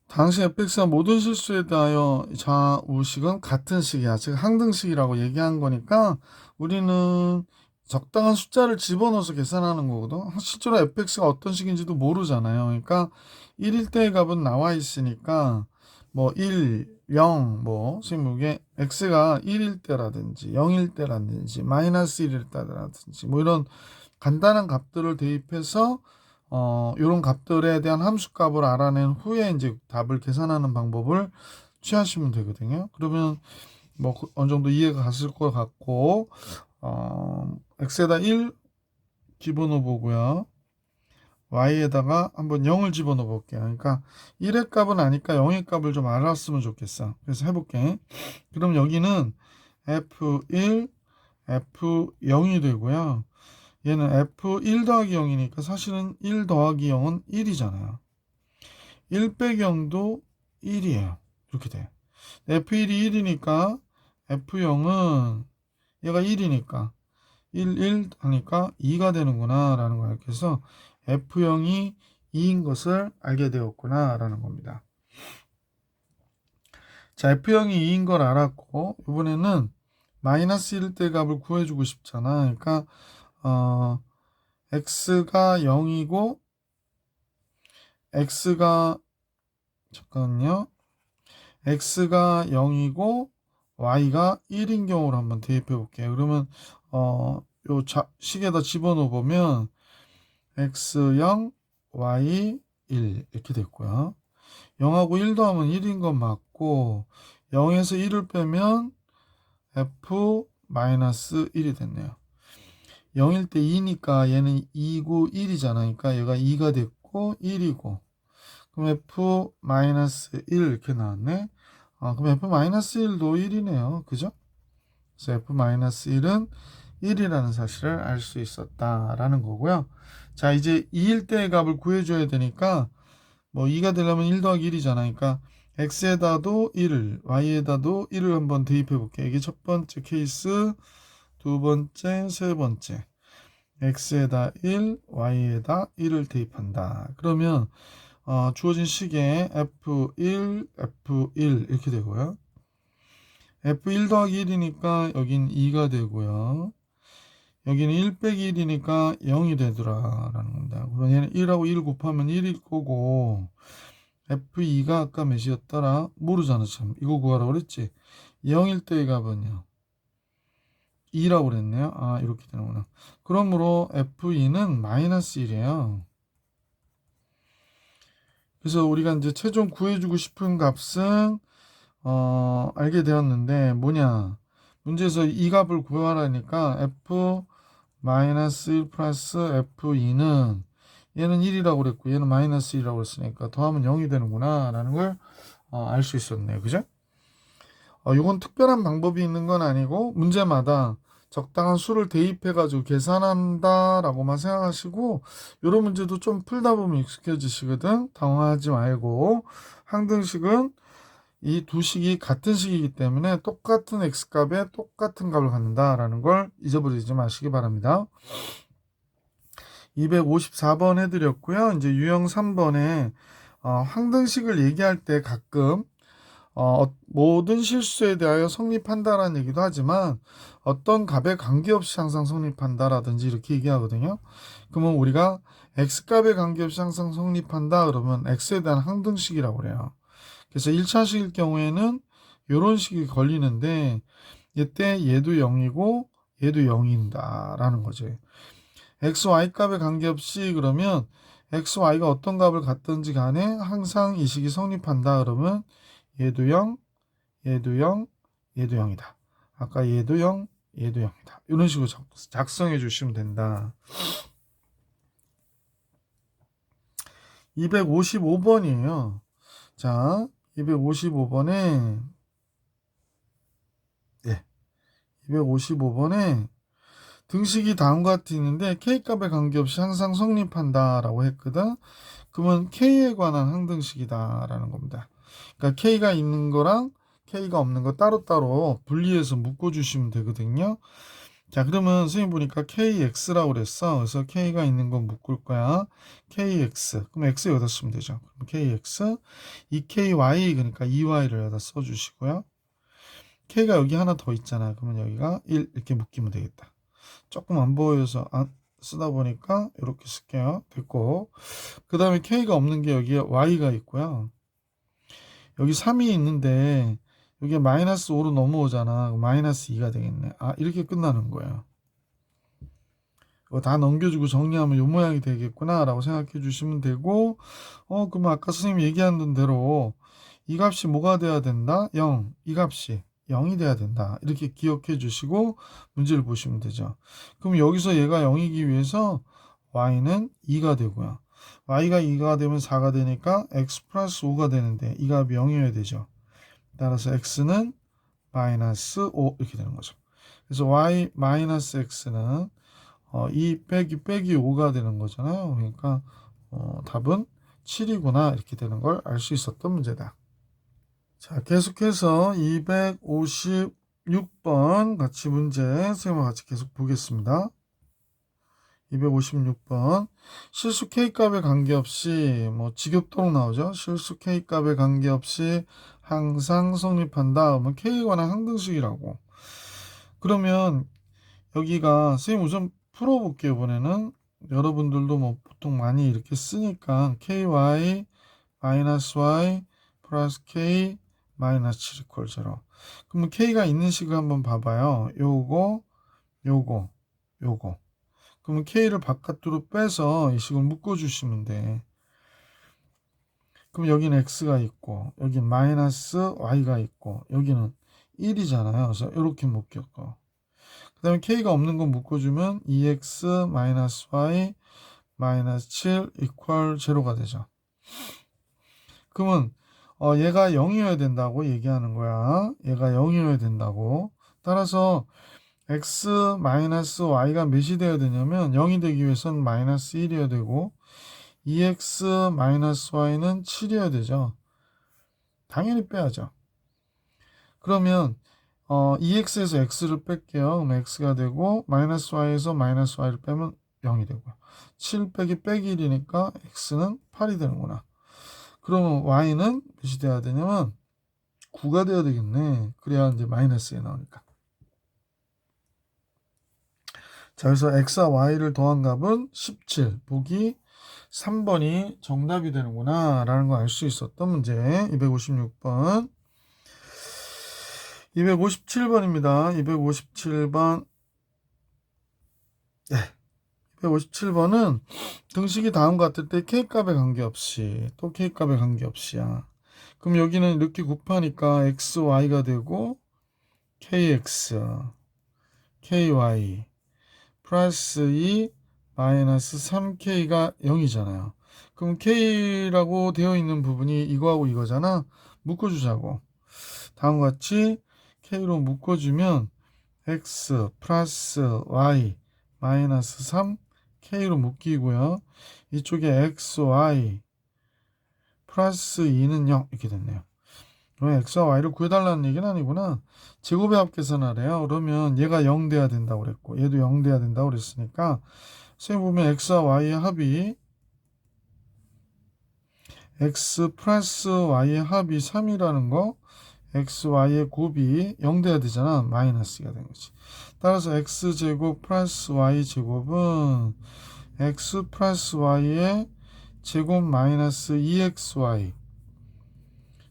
Speaker 1: 당시 fx와 모든 실수에 대하여 좌우식은 같은 식이야. 즉 항등식이라고 얘기한 거니까 우리는 적당한 숫자를 집어넣어서 계산하는 거거든. 실제로 fx가 어떤 식인지도 모르잖아요. 그러니까 1일 때의 값은 나와 있으니까 뭐 1, 0, 뭐 지금 x가 1일 때라든지 0일 때라든지 마이너스 1일 때라든지 뭐 이런 간단한 값들을 대입해서 이런 값들에 대한 함수값을 알아낸 후에 이제 답을 계산하는 방법을 취하시면 되거든요. 그러면 뭐 어느 정도 이해가 갔을 것 같고 x에다 1 집어넣어 보고요. y에다가 한번 0을 집어넣어 볼게요. 그러니까 1의 값은 아니까 0의 값을 좀 알았으면 좋겠어. 그래서 해볼게. 그럼 여기는 f1, f0이 되고요. 얘는 f1 더하기 0이니까 사실은 1 더하기 0은 1이잖아요. 1 빼기 0도 1이에요. 이렇게 돼요. f1이 1이니까 f0은 얘가 1이니까 1 하니까 2가 되는구나 라는 걸 알게 해서 f0이 2인 것을 알게 되었구나 라는 겁니다. 자, f0이 2인 걸 알았고 이번에는 마이너스 1일 때 값을 구해주고 싶잖아. 그러니까 x가 0이고 x가 잠깐만요. x가 0이고 y가 1인 경우로 한번 대입해 볼게요. 그러면 요 식에다 집어넣어 보면 x0, y 1 이렇게 됐고요. 0하고 1 더하면 1인 건 맞고 0에서 1을 빼면 f-1이 됐네요. 0일 때 2니까 얘는 2고 1이잖아. 그러니까 얘가 2가 됐고 1이고 그럼 f-1 이렇게 나왔네. 그럼 f-1도 1이네요. 그죠? 그래서 f-1은 1이라는 사실을 알 수 있었다라는 거고요. 자, 이제 2일 때의 값을 구해줘야 되니까 뭐 2가 되려면 1 더하기 1이잖아. 그러니까 x에다도 1을, y에다도 1을 한번 대입해 볼게요. 이게 첫 번째 케이스, 두 번째, 세 번째. x에다 1, y에다 1을 대입한다. 그러면 주어진 식에 f1, f1 이렇게 되고요. f1 더하기 1이니까 여긴 2가 되고요. 여기는 1 빼기 1이니까 0이 되더라 라는 겁니다. 그럼 얘는 1하고 1 곱하면 1일 거고 f2가 아까 몇이었더라? 모르잖아. 참 이거 구하라고 그랬지. 0일 때의 값은요 2라고 그랬네요. 이렇게 되는구나. 그러므로 f2는 마이너스 1이에요. 그래서 우리가 이제 최종 구해주고 싶은 값은 알게 되었는데 뭐냐, 문제에서 이 값을 구하라니까 f 마이너스 1 플러스 f2는 얘는 1이라고 그랬고 얘는 마이너스 1이라고 그랬으니까 더하면 0이 되는구나 라는 걸 알 수 있었네요. 그죠? 이건 특별한 방법이 있는 건 아니고 문제마다 적당한 수를 대입해 가지고 계산한다 라고만 생각하시고 이런 문제도 좀 풀다 보면 익숙해지시거든. 당황하지 말고 항등식은 이 두 식이 같은 식이기 때문에 똑같은 x값에 똑같은 값을 갖는다라는 걸 잊어버리지 마시기 바랍니다. 254번 해드렸고요. 이제 유형 3번에 항등식을 얘기할 때 가끔 모든 실수에 대하여 성립한다라는 얘기도 하지만 어떤 값에 관계없이 항상 성립한다라든지 이렇게 얘기하거든요. 그러면 우리가 x값에 관계없이 항상 성립한다 그러면 x에 대한 항등식이라고 그래요. 그래서 1차식일 경우에는 이런 식이 걸리는데 이때 얘도 0이고 얘도 0인다 라는 거죠. x, y 값에 관계없이 그러면 x, y가 어떤 값을 갖든지 간에 항상 이 식이 성립한다 그러면 얘도 0, 얘도 0, 얘도 0이다. 아까 얘도 0, 얘도 0이다. 이런 식으로 작성해 주시면 된다. 255번이에요. 자, 255번에 255번에 등식이 다음과 같이 있는데 K값에 관계없이 항상 성립한다라고 했거든. 그러면 K에 관한 항등식이다라는 겁니다. 그러니까 K가 있는 거랑 K가 없는 거 따로따로 분리해서 묶어주시면 되거든요. 자, 그러면 선생님 보니까 KX라고 그랬어. 그래서 K가 있는 건 묶을 거야. KX. 그럼 X 여기다 쓰면 되죠. 그럼 KX. 이 KY, 그러니까 EY를 여기다 써주시고요. K가 여기 하나 더 있잖아. 그러면 여기가 1 이렇게 묶이면 되겠다. 조금 안 보여서 쓰다 보니까 이렇게 쓸게요. 됐고. 그 다음에 K가 없는 게 여기에 Y가 있고요. 여기 3이 있는데 여기 마이너스 5로 넘어오잖아. 마이너스 2가 되겠네. 이렇게 끝나는 거예요. 이거 다 넘겨주고 정리하면 이 모양이 되겠구나 라고 생각해 주시면 되고, 그러면 아까 선생님이 얘기한 대로 이 값이 뭐가 돼야 된다? 0. 이 값이 0이 돼야 된다. 이렇게 기억해 주시고 문제를 보시면 되죠. 그럼 여기서 얘가 0이기 위해서 y는 2가 되고요. y가 2가 되면 4가 되니까 x 플러스 5가 되는데 이 값이 0이어야 되죠. 따라서 x는 마이너스 5 이렇게 되는 거죠. 그래서 y 마이너스 x는 2 빼기 5가 되는 거잖아요. 그러니까 답은 7이구나 이렇게 되는 걸 알 수 있었던 문제다. 자, 계속해서 256번 같이 문제 선생님과 같이 계속 보겠습니다. 256번 실수 K값에 관계없이 직역도록 나오죠. 실수 K값에 관계없이 항상 성립한다. 그러면 K에 관한 항등식이라고. 그러면 여기가 선생님 우선 풀어볼게요. 이번에는 여러분들도 보통 많이 이렇게 쓰니까 KY 마이너스 Y 플러스 K 마이너스 7 이퀄 0. 그러면 K가 있는 식을 한번 봐봐요. 요거, 요거, 요거. 그러면 K를 바깥으로 빼서 이 식을 묶어주시면 돼. 그럼 여기는 X가 있고, 여기 마이너스 Y가 있고, 여기는 1이잖아요. 그래서 이렇게 묶였고. 그 다음에 K가 없는 거 묶어주면 2X 마이너스 Y 마이너스 7 이퀄 0가 되죠. 그러면 얘가 0이어야 된다고 얘기하는 거야. 얘가 0이어야 된다고. 따라서 x 마이너스 y가 몇이 되어야 되냐면 0이 되기 위해서는 마이너스 1이어야 되고 2x 마이너스 y는 7이어야 되죠. 당연히 빼야죠. 그러면 2x에서 x를 뺄게요. 그럼 x가 되고 마이너스 y에서 마이너스 y를 빼면 0이 되고요. 7 빼기 빼기 1이니까 x는 8이 되는구나. 그러면 y는 몇이 돼야 되냐면 9가 돼야 되겠네. 그래야 이제 마이너스에 나오니까. 자, 그래서 x와 y를 더한 값은 17. 보기 3번이 정답이 되는구나 라는 거 알 수 있었던 문제. 256번. 257번입니다. 257번. 네. 257번은 등식이 다음과 같을 때 K값에 관계없이 또 K값에 관계없이야. 그럼 여기는 이렇게 곱하니까 XY가 되고 KX, KY 플러스 2 마이너스 3K가 0이잖아요. 그럼 K라고 되어 있는 부분이 이거하고 이거잖아. 묶어주자고. 다음과 같이 K로 묶어주면 X 플러스 Y 마이너스 3 K로 묶이고요. 이쪽에 X, Y 플러스 2는 0 이렇게 됐네요. 그럼 X와 Y를 구해달라는 얘기는 아니구나. 제곱의 합 계산하래요. 그러면 얘가 0 돼야 된다고 그랬고 얘도 0 돼야 된다고 그랬으니까 선생님 보면 X와 Y의 합이 X 플러스 Y의 합이 3이라는 거 X, Y의 곱이 0 돼야 되잖아. 마이너스가 된 거지. 따라서 X제곱 플러스 Y제곱은 X 플러스 Y의 제곱 마이너스 2XY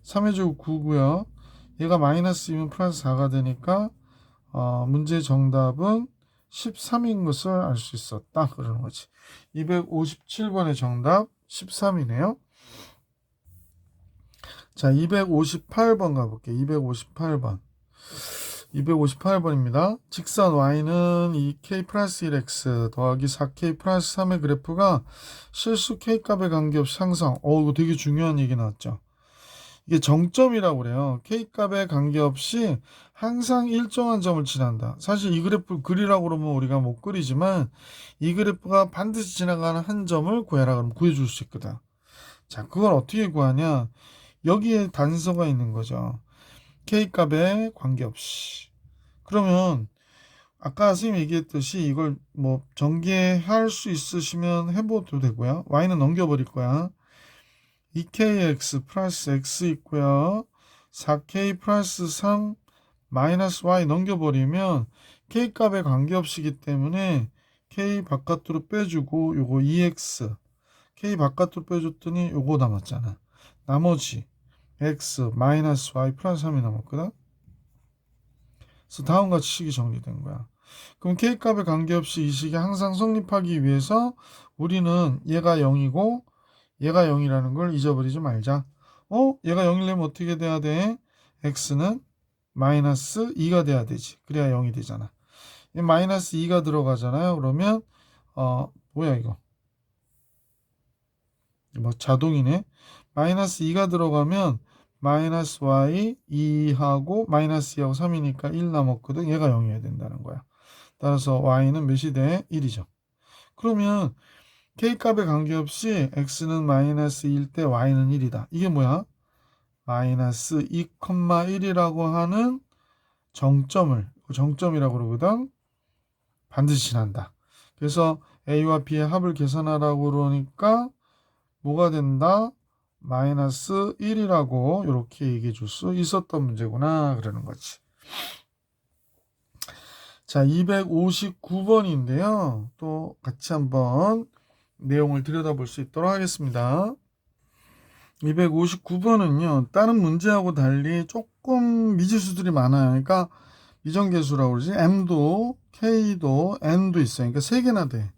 Speaker 1: 3의 제곱 9고요. 얘가 마이너스 2면 플러스 4가 되니까 문제 정답은 13인 것을 알 수 있었다. 그러는 거지. 257번의 정답 13이네요. 자, 258번 가볼게요. 258번. 258번입니다. 직선 y는 2k 플러스 1x 더하기 4k 플러스 3의 그래프가 실수 k값에 관계없이 상승. 이거 되게 중요한 얘기 나왔죠. 이게 정점이라고 그래요. k값에 관계없이 항상 일정한 점을 지난다. 사실 이 그래프 그리라고 그러면 우리가 못 그리지만 이 그래프가 반드시 지나가는 한 점을 구해라 그러면 구해줄 수 있거든. 자, 그걸 어떻게 구하냐. 여기에 단서가 있는 거죠. K값에 관계없이. 그러면 아까 선생님이 얘기했듯이 이걸 뭐 전개할 수 있으시면 해봐도 되고요. Y는 넘겨버릴 거야. 2KX 플러스 X 있고요. 4K 플러스 3 마이너스 Y 넘겨버리면 K값에 관계없이기 때문에 K 바깥으로 빼주고 요거 2X K 바깥으로 빼줬더니 요거 남았잖아. 나머지 X 마이너스 Y 플러스 3이 남았거든. 그래서 다음과 같이 식이 정리된 거야. 그럼 K값에 관계없이 이 식이 항상 성립하기 위해서 우리는 얘가 0이고 얘가 0이라는 걸 잊어버리지 말자. 얘가 0이려면 어떻게 돼야 돼? X는 마이너스 2가 돼야 되지. 그래야 0이 되잖아. 마이너스 2가 들어가잖아요. 그러면 뭐야 이거? 뭐 자동이네. 마이너스 2가 들어가면 마이너스 y 2하고 마이너스 2하고 3이니까 1 남았거든. 얘가 0이어야 된다는 거야. 따라서 y는 몇이 돼? 1이죠. 그러면 k값에 관계없이 x는 마이너스 2일 때 y는 1이다. 이게 뭐야? 마이너스 2,1이라고 하는 정점이라고 그러거든. 반드시 지난다. 그래서 a와 b의 합을 계산하라고 그러니까 뭐가 된다? 마이너스 1이라고 이렇게 얘기해 줄 수 있었던 문제구나 그러는 거지. 자, 259번인데요. 또 같이 한번 내용을 들여다볼 수 있도록 하겠습니다. 259번은요. 다른 문제하고 달리 조금 미지수들이 많아요. 그러니까 미정계수라고 그러지. M도 K도 N도 있어요. 그러니까 3개나 돼.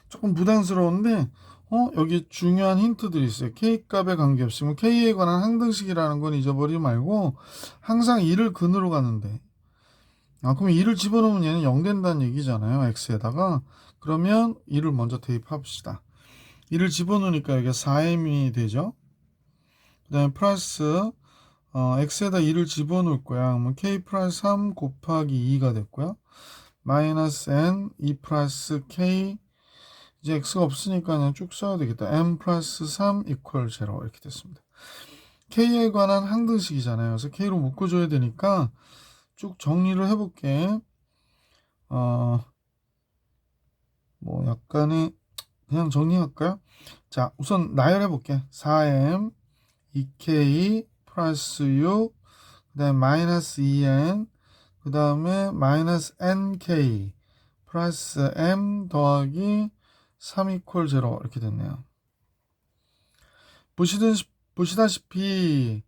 Speaker 1: 조금 부담스러운데 여기 중요한 힌트들이 있어요. K값에 관계없이 뭐 K에 관한 항등식이라는 건 잊어버리지 말고 항상 2를 근으로 가는데 그럼 2를 집어넣으면 얘는 0 된다는 얘기잖아요. X에다가. 그러면 2를 먼저 대입합시다. 2를 집어넣으니까 여기 4m이 되죠. 그 다음에 플러스 x에다 2를 집어넣을 거야. 그러면 k 플러스 3 곱하기 2가 됐고요. 마이너스 n 2 플러스 k 이제 x가 없으니까 그냥 쭉 써야 되겠다. n 플러스 3 이퀄 0 이렇게 됐습니다. k에 관한 항등식이잖아요. 그래서 k로 묶어줘야 되니까 쭉 정리를 해볼게. 뭐 약간의 그냥 정리할까요? 자, 우선 나열해볼게. 4m 2k 플러스 6, 그 다음에 마이너스 2n, 그 다음에 마이너스 nk 플러스 m 더하기 3 이퀄 0 이렇게 됐네요. 보시다시피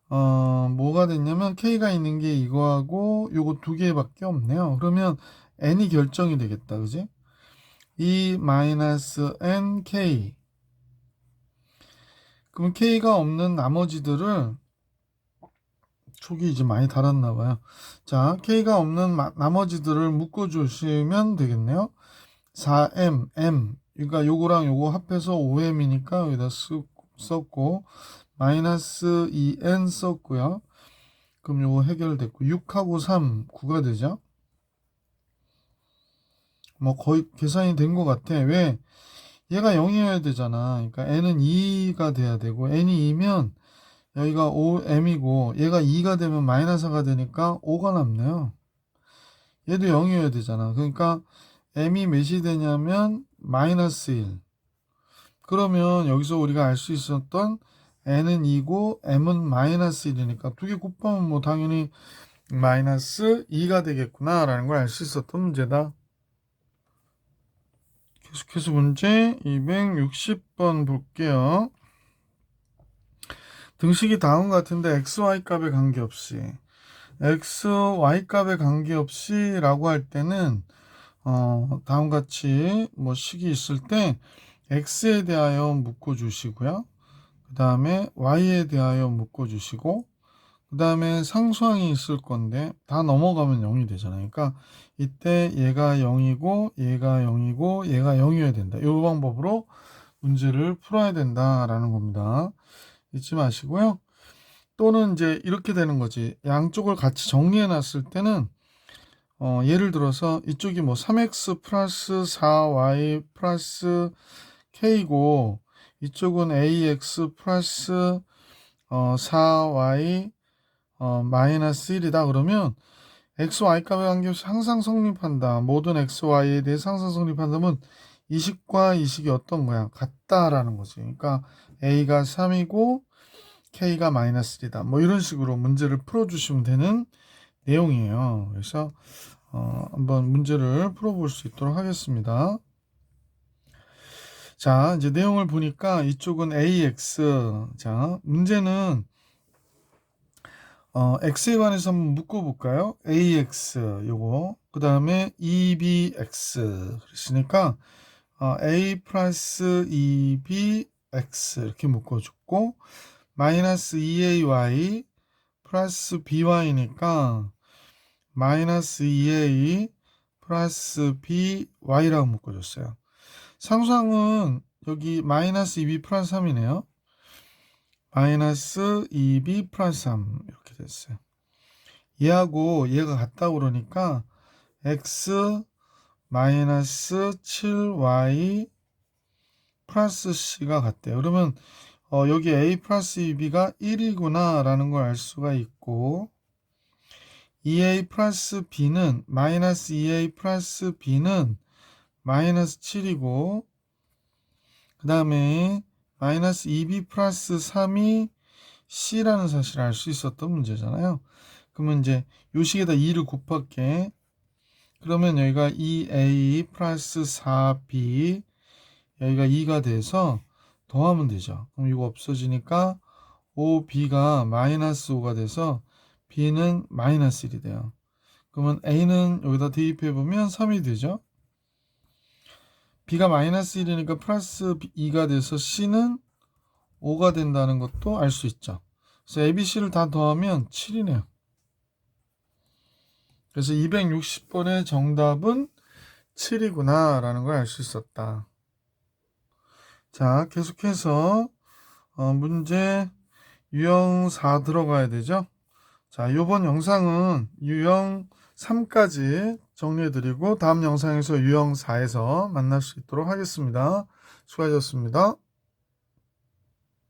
Speaker 1: 뭐가 됐냐면 k가 있는 게 이거하고 요거 2개밖에 없네요. 그러면 n이 결정이 되겠다. 그지? 이 마이너스 nk 그럼 k가 없는 나머지들을 촉이 이제 많이 달았나 봐요. 자, k가 없는 나머지들을 묶어 주시면 되겠네요. 4m, m. 그러니까 요거랑 요거 합해서 5m이니까 여기다 썼고 마이너스 2n 썼고요. 그럼 요거 해결됐고 6하고 3, 9가 되죠. 뭐 거의 계산이 된 것 같아. 왜? 얘가 0이어야 되잖아. 그러니까 n은 2가 돼야 되고 n이 2면 여기가 5m이고 얘가 2가 되면 마이너스가 되니까 5가 남네요. 얘도 0이어야 되잖아. 그러니까 m이 몇이 되냐면 마이너스 1. 그러면 여기서 우리가 알 수 있었던 n은 2고 m은 마이너스 1이니까 두 개 곱하면 뭐 당연히 마이너스 2가 되겠구나 라는 걸 알 수 있었던 문제다. 계속해서 문제 260번 볼게요. 등식이 다음 같은데 xy 값에 관계없이 xy 값에 관계없이 라고 할 때는 다음같이 뭐 식이 있을 때 x에 대하여 묶어 주시고요. 그 다음에 y에 대하여 묶어 주시고 그 다음에 상수항이 있을 건데 다 넘어가면 0이 되잖아요. 그러니까 이때 얘가 0이고 얘가 0이고 얘가 0이어야 된다. 이 방법으로 문제를 풀어야 된다라는 겁니다. 잊지 마시고요. 또는 이제 이렇게 되는 거지. 양쪽을 같이 정리해 놨을 때는 예를 들어서 이쪽이 뭐 3x 플러스 4y 플러스 k고 이쪽은 ax 플러스 4y 마이너스 1이다. 그러면 x, y 값에 관계없이 항상 성립한다. 모든 x, y에 대해 항상 성립한다면 이 식과 이 식이 어떤 거야? 같다라는 거지. 그러니까 a가 3이고 k가 마이너스 1이다. 뭐 이런 식으로 문제를 풀어주시면 되는 내용이에요. 그래서 한번 문제를 풀어볼 수 있도록 하겠습니다. 자, 이제 내용을 보니까 이쪽은 ax. 자, 문제는 x에 관해서 한번 묶어볼까요? ax 요거 그 다음에 2bx 그랬으니까 a 플러스 2bx 이렇게 묶어줬고 마이너스 2ay 플러스 by니까 마이너스 2a 플러스 by라고 묶어줬어요. 상수항은 여기 마이너스 2b 플러스 3이네요. 마이너스 2b 플러스 3 이렇게 됐어요. 얘하고 얘가 같다고 그러니까 x 마이너스 7y 플러스 c가 같대요. 그러면 여기 a 플러스 2b가 1이구나 라는 걸 알 수가 있고 2a 플러스 b는 마이너스 2a 플러스 b는 마이너스 7이고 그 다음에 마이너스 2b 플러스 3이 c라는 사실을 알 수 있었던 문제잖아요. 그러면 이제 요 식에다 2를 곱할게. 그러면 여기가 2a 플러스 4b 여기가 2가 돼서 더하면 되죠. 그럼 이거 없어지니까 5b가 마이너스 5가 돼서 b는 마이너스 1이 돼요. 그러면 a는 여기다 대입해 보면 3이 되죠. b가 마이너스 1이니까 플러스 2가 돼서 c는 5가 된다는 것도 알 수 있죠. 그래서 a, b, c를 다 더하면 7이네요. 그래서 260번의 정답은 7이구나 라는 걸 알 수 있었다. 자, 계속해서 문제 유형 4 들어가야 되죠. 자, 이번 영상은 유형 3까지 정리해드리고 다음 영상에서 유형 4에서 만날 수 있도록 하겠습니다. 수고하셨습니다.